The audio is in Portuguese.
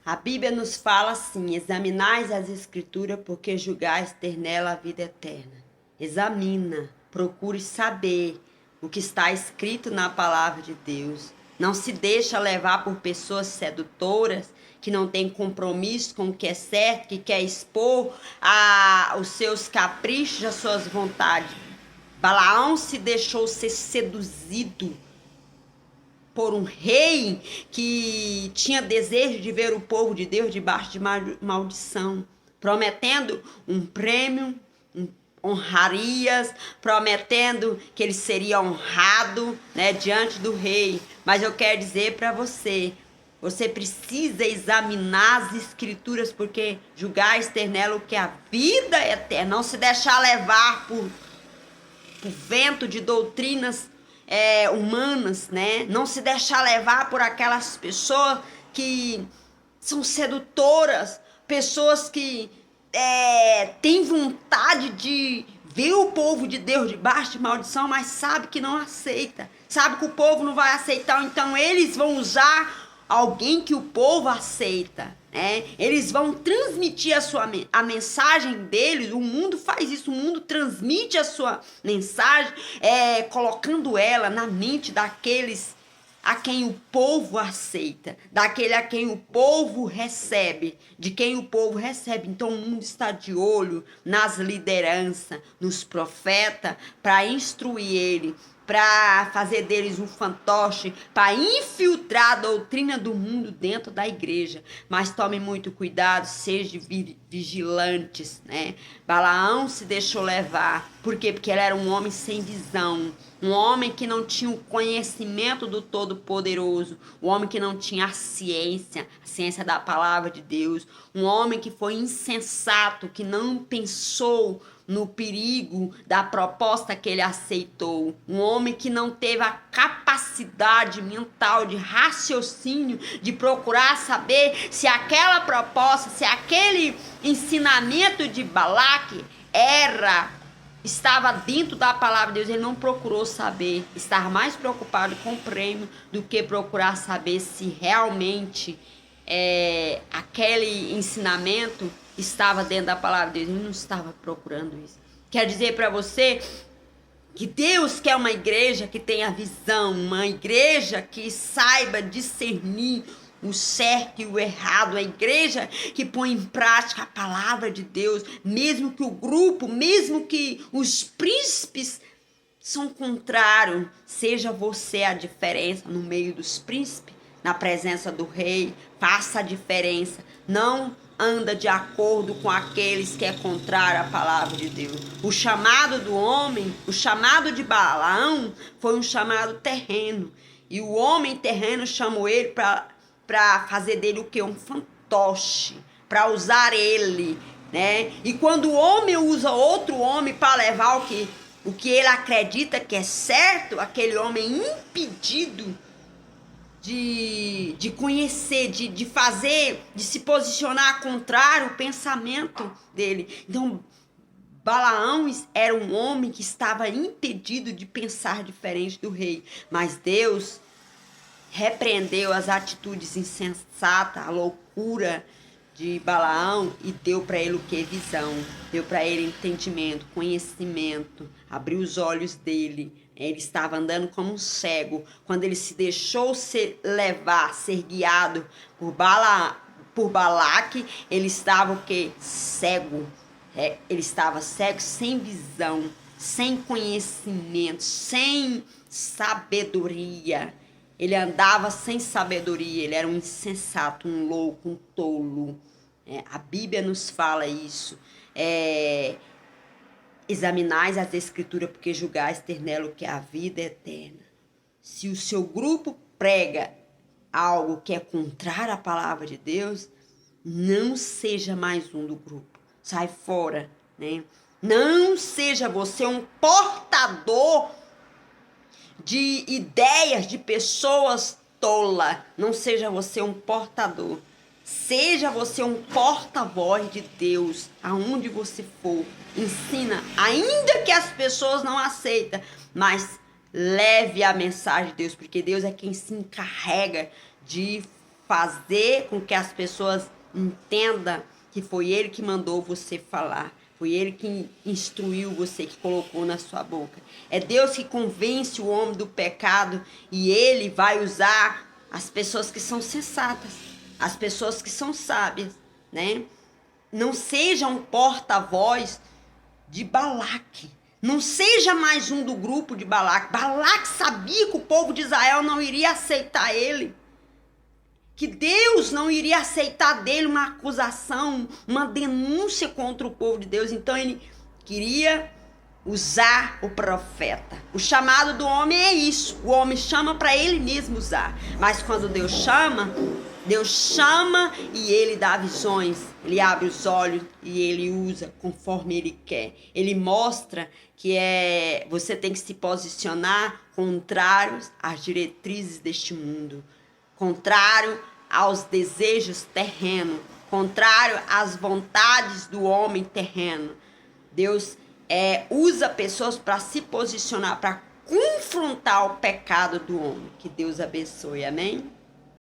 A Bíblia nos fala assim: examinais as Escrituras, porque julgais ter nela a vida eterna. Examina, procure saber o que está escrito na palavra de Deus. Não se deixa levar por pessoas sedutoras que não têm compromisso com o que é certo, que quer expor os seus caprichos, as suas vontades. Balaão se deixou ser seduzido por um rei que tinha desejo de ver o povo de Deus debaixo de maldição, prometendo um prêmio, honrarias, prometendo que ele seria honrado, né, diante do rei. Mas eu quero dizer para você, você precisa examinar as escrituras, porque julgais ter nela o que é a vida eterna. Não se deixar levar por vento de doutrinas humanas, né? Não se deixar levar por aquelas pessoas que são sedutoras, pessoas que têm vontade de ver o povo de Deus debaixo de maldição, mas sabe que não aceita, sabe que o povo não vai aceitar, então eles vão usar alguém que o povo aceita, né? Eles vão transmitir a mensagem deles. O mundo faz isso, o mundo transmite a sua mensagem, colocando ela na mente daqueles a quem o povo aceita, daquele a quem o povo recebe, de quem o povo recebe. Então o mundo está de olho nas lideranças, nos profetas, para instruir ele, para fazer deles um fantoche, para infiltrar a doutrina do mundo dentro da igreja. Mas tome muito cuidado, sejam vigilantes, né? Balaão se deixou levar. Por quê? Porque ele era um homem sem visão, um homem que não tinha o conhecimento do Todo-Poderoso, um homem que não tinha a ciência da palavra de Deus, um homem que foi insensato, que não pensou no perigo da proposta que ele aceitou, um homem que não teve a capacidade mental de raciocínio, de procurar saber se aquela proposta, se aquele ensinamento de Balaque estava dentro da palavra de Deus. Ele não procurou saber, estava mais preocupado com o prêmio do que procurar saber se realmente aquele ensinamento estava dentro da palavra de Deus. Ele não estava procurando isso. Quer dizer para você que Deus quer uma igreja que tenha visão, uma igreja que saiba discernir o certo e o errado, a igreja que põe em prática a palavra de Deus, mesmo que o grupo, mesmo que os príncipes são contrários, seja você a diferença no meio dos príncipes, na presença do rei, faça a diferença, não anda de acordo com aqueles que é contrário à palavra de Deus. O chamado do homem, o chamado de Balaão foi um chamado terreno, e o homem terreno chamou ele para fazer dele o que? Um fantoche, para usar ele, né? E quando o homem usa outro homem para levar o que ele acredita que é certo, aquele homem impedido de conhecer, de fazer, de se posicionar contrário ao pensamento dele. Então, Balaão era um homem que estava impedido de pensar diferente do rei, mas Deus repreendeu as atitudes insensatas, a loucura de Balaão e deu para ele o que? Visão. Deu para ele entendimento, conhecimento, abriu os olhos dele. Ele estava andando como um cego. Quando ele se deixou ser guiado por Balaque, ele estava o quê? Cego. Ele estava cego, sem visão, sem conhecimento, sem sabedoria. Ele andava sem sabedoria, ele era um insensato, um louco, um tolo. A Bíblia nos fala isso. Examinais as Escrituras, porque julgais ter nela o que é a vida eterna. Se o seu grupo prega algo que é contrário à palavra de Deus, não seja mais um do grupo. Sai fora, né? Não seja você um portador de ideias de pessoas tolas. Não seja você um portador. Seja você um porta-voz de Deus, aonde você for. Ensina, ainda que as pessoas não aceitem, mas leve a mensagem de Deus, porque Deus é quem se encarrega de fazer com que as pessoas entendam que foi ele que mandou você falar. Foi ele que instruiu você, que colocou na sua boca. É Deus que convence o homem do pecado e ele vai usar as pessoas que são sensatas, as pessoas que são sábias, né? Não seja um porta-voz de Balaque. Não seja mais um do grupo de Balaque. Balaque sabia que o povo de Israel não iria aceitar ele. Que Deus não iria aceitar dele uma acusação, uma denúncia contra o povo de Deus. Então ele queria usar o profeta. O chamado do homem é isso. O homem chama para ele mesmo usar. Mas quando Deus chama e ele dá visões. Ele abre os olhos e ele usa conforme ele quer. Ele mostra que você tem que se posicionar contrário às diretrizes deste mundo. Contrário aos desejos terrenos, contrário às vontades do homem terreno. Deus usa pessoas para se posicionar, para confrontar o pecado do homem. Que Deus abençoe, amém?